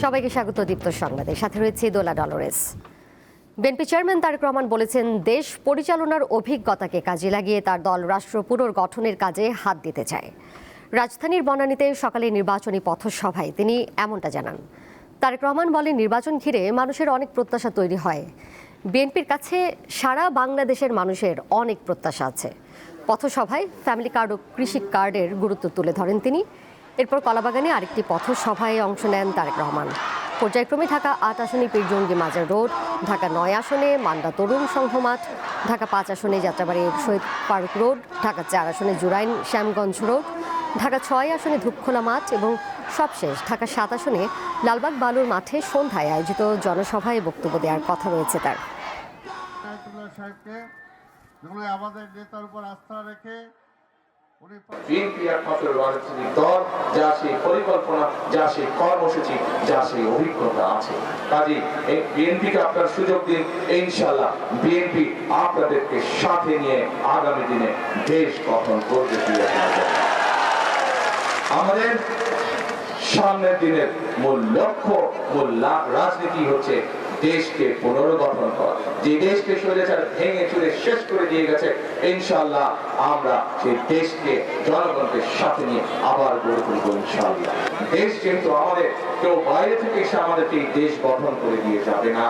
সবাইকে স্বাগত দীপ্ত সংবাদে, সাথে রয়েছে দোলা ডলরেস। বিএনপি চেয়ারম্যান তারেক রহমান বলেছেন, দেশ পরিচালনার অভিজ্ঞতাকে কাজে লাগিয়ে তার দল রাষ্ট্র পুনর্গঠনের কাজে হাত দিতে চায়। রাজধানীর বনানীতে সকালে নির্বাচনী পথসভায় তিনি এমনটা জানান। তারেক রহমান বলেন, নির্বাচন ঘিরে মানুষের অনেক প্রত্যাশা তৈরি হয়। বিএনপির কাছে সারা বাংলাদেশের মানুষের অনেক প্রত্যাশা আছে। পথসভায় ফ্যামিলি কার্ড ও কৃষি কার্ডের গুরুত্ব তুলে ধরেন তিনি। এরপর কলাবাগানে আরেকটি পথসভায় অংশ নেন তারেক রহমান। পর্যায়ক্রমে ঢাকা ৮ আসনে পীরজঙ্গি মাজার রোড, ঢাকা ৯ আসনে মান্ডা তরুণ সংঘ মাঠ, ঢাকা ৫ আসনে যাত্রাবাড়ি শহীদ ফারুক রোড, ঢাকা ৪ আসনে জুরাইন শ্যামগঞ্জ রোড, ঢাকা ৬ আসনে ধূপখোলা মাঠ এবং সবশেষ ঢাকা ৭ আসনে লালবাগ বালুর মাঠে সন্ধ্যায় আয়োজিত জনসভায় বক্তব্য দেওয়ার কথা রয়েছে তার। আমাদের নেতার উপর আস্থা রেখে বিএনপি একমাত্র রাজনৈতিক দল যা সেই পরিকল্পনা, যা সেই কর্মসূচি, যা সেই অভিজ্ঞতা আছে। কাজে এই বিএনপিকে আপনার সুযোগ দিন, ইনশাআল্লাহ বিএনপি আপনাদেরকে সাথে নিয়ে আগামী দিনে দেশ গঠন করতে দিয়ে আমাদের সামনের দিনের মূল লক্ষ্য, মূল রাজনীতি হচ্ছে দেশকে পুনর্গঠন করা। যে দেশকে স্বৈরাচার ভেঙে চুরে শেষ করে দিয়ে গেছে, ইনশাআল্লাহ আমরা সেই দেশকে জনগণকে সাথে নিয়ে আবার গড়ে তুলব ইনশাআল্লাহ। দেশ কিন্তু আমাদের, কেউ বাইরে থেকে এসে আমাদেরকে এই দেশ গঠন করে দিয়ে যাবে না।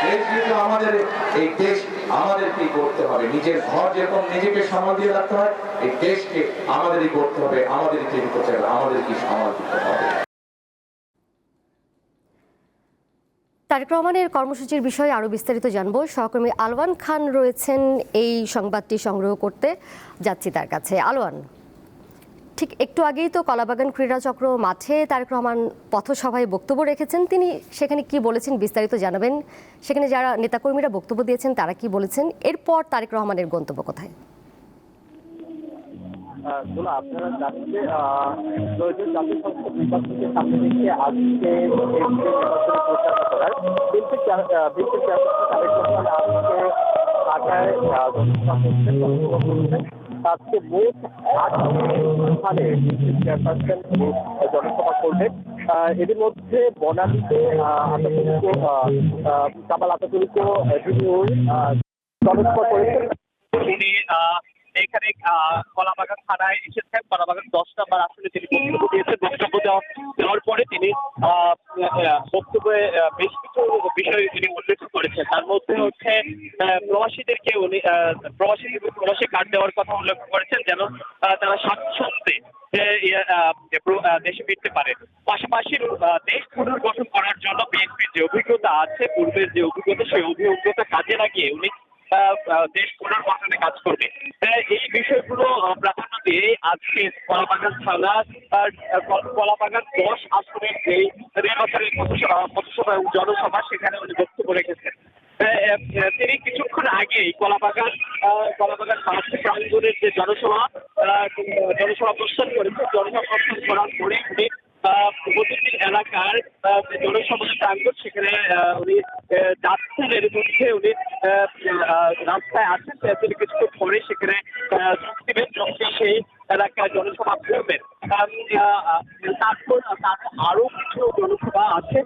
দেশ কিন্তু আমাদের, এই দেশ আমাদেরকেই করতে হবে। নিজের ঘর যেরকম নিজেকে সামাল দিয়ে রাখতে হয়, এই দেশকে আমাদেরই করতে হবে, আমাদেরই তৈরি করতে হবে, আমাদেরকে সামাল দিতে হবে। তারেক রহমানের কর্মসূচির বিষয়ে আরও বিস্তারিত জানবো। সহকর্মী আলওয়ান খান রয়েছেন এই সংবাদটি সংগ্রহ করতে, যাচ্ছি তার কাছে। আলওয়ান, ঠিক একটু আগেই তো কলাবাগান ক্রীড়াচক্র মাঠে তারেক রহমান পথসভায় বক্তব্য রেখেছেন। তিনি সেখানে কি বলেছেন বিস্তারিত জানাবেন। সেখানে যারা নেতাকর্মীরা বক্তব্য দিয়েছেন তারা কি বলেছেন, এরপর তারেক রহমানের গন্তব্য কোথায়? আপনারা জানেন যে জাতীয় সংসদ নির্বাচনকে সামনে রেখে আজকে পরিচালনা করার বিএনপির চেয়ারপারসন তারেক রহমান আজকে ঢাকায় আজকে মোট 8টি স্থানে চেয়ারপারসন জনসভা করবেন। এদের মধ্যে বনানীতে কামাল আতাতুর্ক জনসভা করেছেন। তিনি এখানে কলাবাগান থানায় এসেছেন। কলাবাগান ১০ নম্বর আসলে তিনি বক্তব্য দিয়েছেন। বক্তব্য দেওয়ার পরে তিনি বক্তব্যে বেশ কিছু বিষয় তিনি উল্লেখ করেছেন। তার মধ্যে হচ্ছে প্রবাসীদেরকে উনি প্রবাসী কার্ড দেওয়ার কথা উল্লেখ করেছেন, যেন তারা স্বাচ্ছন্দ্যে দেশে ফিরতে পারে। পাশাপাশি দেশ পুনর্গঠন করার জন্য বিএনপির যে অভিজ্ঞতা আছে, পূর্বের যে অভিজ্ঞতা, সেই অভিজ্ঞতা কাজে লাগিয়ে উনি দেশ পুনর্গঠনে কাজ করবে। এই বিষয়গুলো প্রাধান্য দিয়ে আজকে কলাবাগান থানা কলাবাগান ১০ আসনের যে নির্বাচনের পথসভা জনসভা, সেখানে উনি বক্তব্য রেখেছেন। তিনি কিছুক্ষণ আগেই কলাবাগান প্রাঙ্গণের যে জনসভা প্রস্তাব করেছে। জনসভা প্রস্তাব করার পরে উনি প্রতিটি এলাকার জনসভা প্রাঙ্গণ, সেখানে উনি যাচ্ছেন। এর মধ্যে উনি রাস্তায় আসেন, তিনি কিছুক্ষণ পরে সেখানে সেই এলাকায় জনসভা করবেন। তারপর আরো কিছু জনসভা আছে,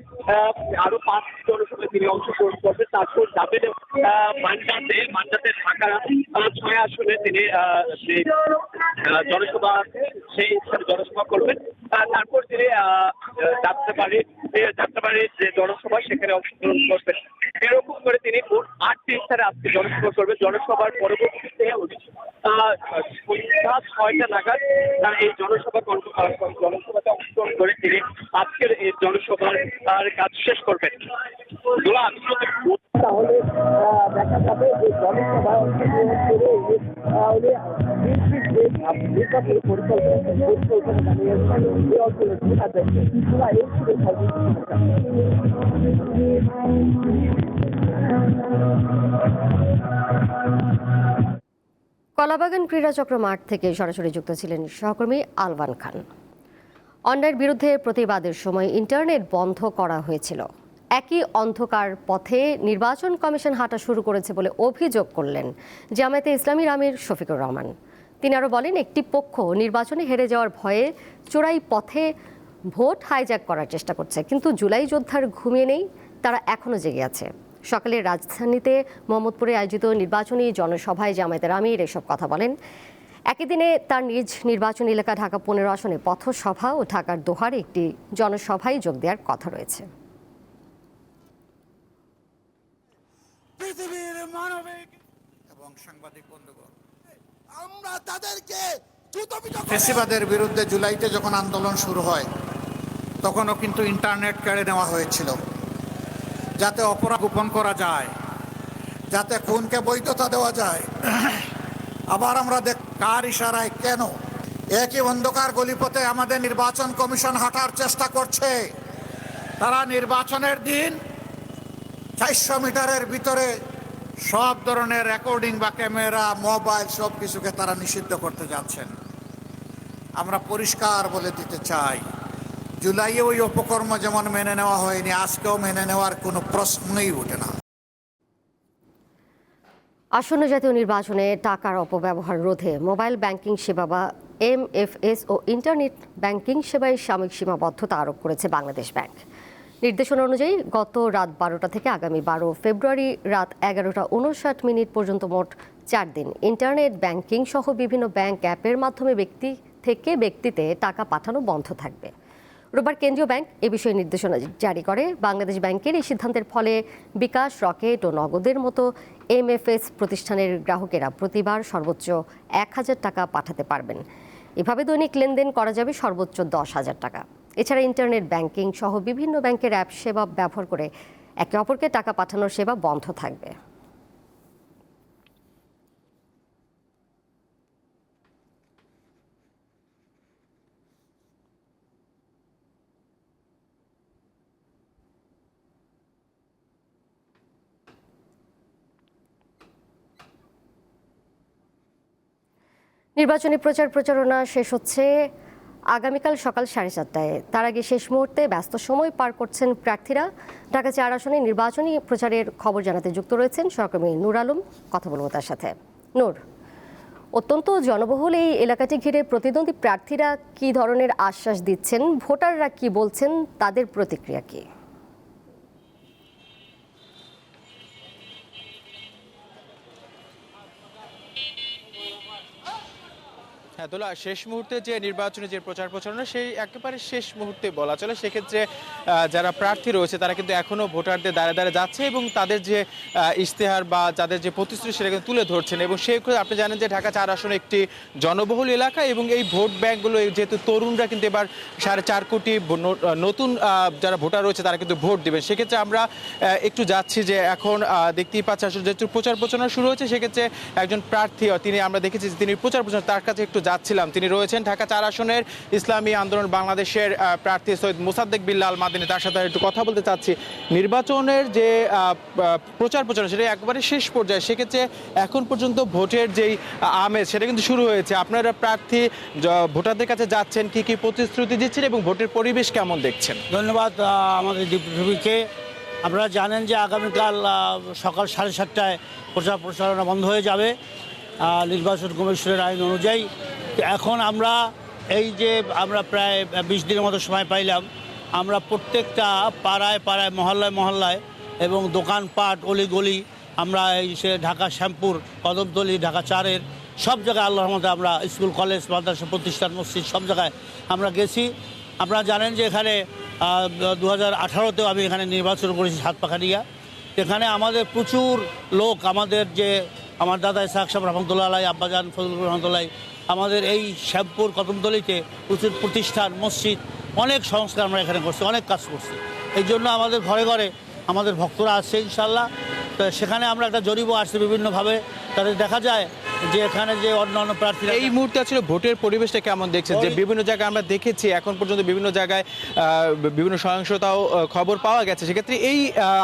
আরো 5 জনসভায় তিনি অংশগ্রহণ করবেন। তারপর যাবেন মান্ডাতে ঢাকা ৬ আসনে তিনি জনসভা সেই স্থানে জনসভা করবেন। তারপর তিনি যাত্রাবাড়ির যে জনসভা, সেখানে অংশগ্রহণ করবেন। এরকম করে তিনি মোট 8টি স্থানে আজকে জনসভা করবেন। জনসভার পরবর্তীতে উনি সন্ধ্যা 6টা নাগাদ এই জনসভাতে অংশগ্রহণ করে তিনি আজকের এই জনসভার কাজ শেষ করবেন। তাহলে দেখা যাবে যে জনসভায় অংশগ্রহণ করে নির্বাচনী পরিকল্পনা জানিয়েছেন এই অঞ্চলের কলাবাগান ক্রীড়াচক্র মাঠ থেকে সরাসরি যুক্ত ছিলেন সহকর্মী আলওয়ান খান। অন্যায়ের বিরুদ্ধে প্রতিবাদের সময় ইন্টারনেট বন্ধ করা হয়েছিল। একই অন্ধকার পথে নির্বাচন কমিশন হাঁটা শুরু করেছে বলে অভিযোগ করলেন জামায়াতে ইসলামীর আমির শফিকুর রহমান। তিনি আরও বলেন, একটি পক্ষ নির্বাচনে হেরে যাওয়ার ভয়ে চোরাই পথে ভোট হাইজ্যাক করার চেষ্টা করছে, কিন্তু জুলাই যোদ্ধার ঘুমিয়ে নেই, তারা এখনও জেগে আছে। সকালে রাজধানীতে মোহাম্মদপুরে আয়োজিত নির্বাচনী জনসভায় জামায়াতের আমির এসব কথা বলেন। একই দিনে তার নিজ নির্বাচনী এলাকা ঢাকা 15 আসনে পথসভা ও ঢাকার দোহারে একটি জনসভায় যোগ দেওয়ার কথা রয়েছে। পৃথিবীর মানবিক এবং সাংবাদিক বন্ধুগণ, আমরা তাদেরকে ফ্যাসিবাদের বিরুদ্ধে জুলাইতে যখন আন্দোলন শুরু হয় তখনও কিন্তু ইন্টারনেট কেড়ে নেওয়া হয়েছিল, যাতে অপরাধ গোপন করা যায়, যাতে খুনকে বৈধতা দেওয়া যায়। আবার আমরা কার ইশারায় কেন একই অন্ধকার গলিপথে আমাদের নির্বাচন কমিশন হাঁটার চেষ্টা করছে। তারা নির্বাচনের দিন 400 মিটারের ভিতরে সব ধরনের রেকর্ডিং বা ক্যামেরা, মোবাইল সব কিছুকে তারা নিষিদ্ধ করতে যাচ্ছেন। আমরা পরিষ্কার বলে দিতে চাই, জুলাইয়ে ওই অপকর্ম যেমন মেনে নেওয়া হয়নি, আজকেও মেনে নেওয়ার কোনো প্রশ্নই ওঠে না। আসন্ন জাতীয় নির্বাচনে টাকার অপব্যবহার রোধে মোবাইল ব্যাংকিং সেবা বা MFS ও ইন্টারনেট ব্যাংকিং সেবায় সাময়িক সীমাবদ্ধতা আরোপ করেছে বাংলাদেশ ব্যাংক। নির্দেশনা অনুযায়ী গত রাত 12টা থেকে আগামী 12 ফেব্রুয়ারি রাত 11:59 পর্যন্ত মোট 4 দিন ইন্টারনেট ব্যাংকিং সহ বিভিন্ন ব্যাংক অ্যাপের মাধ্যমে ব্যক্তি থেকে ব্যক্তিতে টাকা পাঠানো বন্ধ থাকবে। রোববার কেন্দ্রীয় ব্যাংক এ বিষয়ে নির্দেশনা জারি করে। বাংলাদেশ ব্যাংকের এই সিদ্ধান্তের ফলে বিকাশ, রকেট ও নগদের মতো MFS প্রতিষ্ঠানের গ্রাহকেরা প্রতিবার সর্বোচ্চ 1000 টাকা পাঠাতে পারবেন। এভাবে দৈনিক লেনদেন করা যাবে সর্বোচ্চ 10,000 টাকা। এছাড়া ইন্টারনেট ব্যাংকিং সহ বিভিন্ন ব্যাংকের অ্যাপ সেবা ব্যবহার করে একে অপরকে টাকা পাঠানোর সেবা বন্ধ থাকবে। নির্বাচনী প্রচারণা শেষ হচ্ছে আগামীকাল সকাল 4:30টায়। তার আগে শেষ মুহূর্তে ব্যস্ত সময় পার করছেন প্রার্থীরা। ঢাকা 4 আসনে নির্বাচনী প্রচারের খবর জানাতে যুক্ত রয়েছেন সহকর্মী নূর আলম। কথা বলবো তার সাথে। নূর, অত্যন্ত জনবহুল এই এলাকাটি ঘিরে প্রতিদ্বন্দ্বী প্রার্থীরা কি ধরনের আশ্বাস দিচ্ছেন, ভোটাররা কি বলছেন, তাদের প্রতিক্রিয়া কি? হ্যাঁ দোলা, শেষ মুহূর্তে যে নির্বাচনে যে প্রচারণা সেই একেবারে শেষ মুহূর্তে বলা চলে। সেক্ষেত্রে যারা প্রার্থী রয়েছে তারা কিন্তু এখনও ভোটারদের দ্বারে দ্বারে যাচ্ছে এবং তাদের যে ইশতেহার বা যাদের যে প্রতিশ্রুতি সেটা কিন্তু তুলে ধরছেন। এবং সেই আপনি জানেন যে ঢাকা 4 আসনে একটি জনবহুল এলাকা এবং এই ভোট ব্যাঙ্কগুলো যেহেতু তরুণরা কিন্তু এবার 4.5 কোটি নতুন যারা ভোটার রয়েছে তারা কিন্তু ভোট দেবেন। সেক্ষেত্রে আমরা একটু যাচ্ছি যে এখন দেখতেই পাচ্ছি আসলে যেহেতু প্রচারণা শুরু হয়েছে, সেক্ষেত্রে একজন প্রার্থী তিনি আমরা দেখেছি যে তিনি প্রচারণা তার কাছে একটু যাচ্ছিলাম। তিনি রয়েছেন ঢাকা 4 আসনের ইসলামী আন্দোলন বাংলাদেশের প্রার্থী সৈয়দ মোসাদ্দেক বিল্লাল মাদানী। তার সাথে একটু কথা বলতে চাচ্ছি। নির্বাচনের যে প্রচারণা সেটা একবারে শেষ পর্যায়ে, সেক্ষেত্রে এখন পর্যন্ত ভোটের যেই আমেজ সেটা কিন্তু শুরু হয়েছে। আপনারা প্রার্থী ভোটারদের কাছে যাচ্ছেন, কি কি প্রতিশ্রুতি দিচ্ছেন এবং ভোটের পরিবেশ কেমন দেখছেন? ধন্যবাদ আমাদের দীপকে। আপনারা জানেন যে আগামীকাল সকাল 7:30টায় প্রচারণা বন্ধ হয়ে যাবে নির্বাচন কমিশনের আইন অনুযায়ী। এখন আমরা এই যে আমরা প্রায় 20 দিনের মতো সময় পাইলাম, আমরা প্রত্যেকটা পাড়ায় পাড়ায়, মহল্লায় মহল্লায় এবং দোকানপাট, অলিগলি, আমরা এই সে ঢাকা শ্যামপুর, কদমতলী, ঢাকা 4-এর সব জায়গায় আল্লাহর রহমতে আমরা স্কুল, কলেজ, মাদ্রাসা প্রতিষ্ঠান, মসজিদ সব জায়গায় আমরা গেছি। আপনারা জানেন যে এখানে 2018তেও আমি এখানে নির্বাচন করেছি সাতপাখানিয়া। এখানে আমাদের প্রচুর লোক, আমাদের যে আমার দাদা ইসহাক সাহেব রহমতুল্লাহ আলাই, আব্বাজান ফজলুর রহমতুল্লাহ, আমাদের এই শ্যামপুর কদমতলীতে প্রচুর প্রতিষ্ঠান, মসজিদ, অনেক সংস্কার আমরা এখানে করছি, অনেক কাজ করছি। এই জন্য আমাদের ঘরে ঘরে আমাদের ভক্তরা আছে ইনশাল্লাহ। তো সেখানে আমরা একটা জরিপও আসছি বিভিন্নভাবে, তাদের দেখা যায় যে এখানে যে অন্যান্য প্রার্থীরা এই মুহূর্তে আসলে ভোটের পরিবেশটা কেমন দেখছেন? যে বিভিন্ন জায়গায় আমরা দেখেছি এখন পর্যন্ত বিভিন্ন জায়গায় বিভিন্ন সহিংসতাও খবর পাওয়া গেছে, সেক্ষেত্রে এই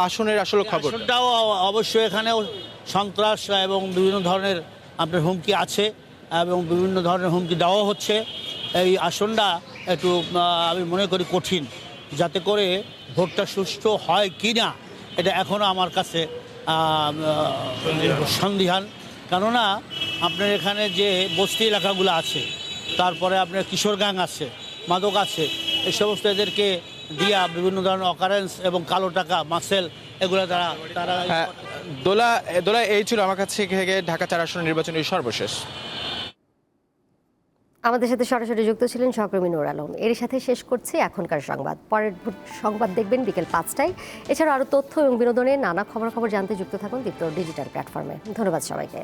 আসনের আসলে খবরটাও অবশ্যই এখানেও সন্ত্রাস এবং বিভিন্ন ধরনের আপনার হুমকি আছে এবং বিভিন্ন ধরনের হুমকি দেওয়া হচ্ছে। এই আসনটা একটু আমি মনে করি কঠিন, যাতে করে ভোটটা সুষ্ঠু হয় কি না এটা এখনও আমার কাছে সন্দিহান। কেননা আপনার এখানে যে বস্তি এলাকাগুলো আছে, তারপরে আপনার কিশোর গ্যাং আছে, মাদক আছে, এই সমস্ত এদেরকে দিয়া বিভিন্ন ধরনের অকারেন্স এবং কালো টাকা মাসেল এগুলো তারা হ্যাঁ, দোলা এই ছিল আমার কাছে থেকে ঢাকা 4 আসনের নির্বাচনের সর্বশেষ। আমাদের সাথে সরাসরি যুক্ত ছিলেন সহকর্মী নূর আলম। এর সাথে শেষ করছি এখনকার সংবাদ। পরের সংবাদ দেখবেন বিকেল 5টায়। এছাড়াও আরও তথ্য এবং বিনোদনের নানা খবরাখবর জানতে যুক্ত থাকুন দীপ্ত ডিজিটাল প্ল্যাটফর্মে। ধন্যবাদ সবাইকে।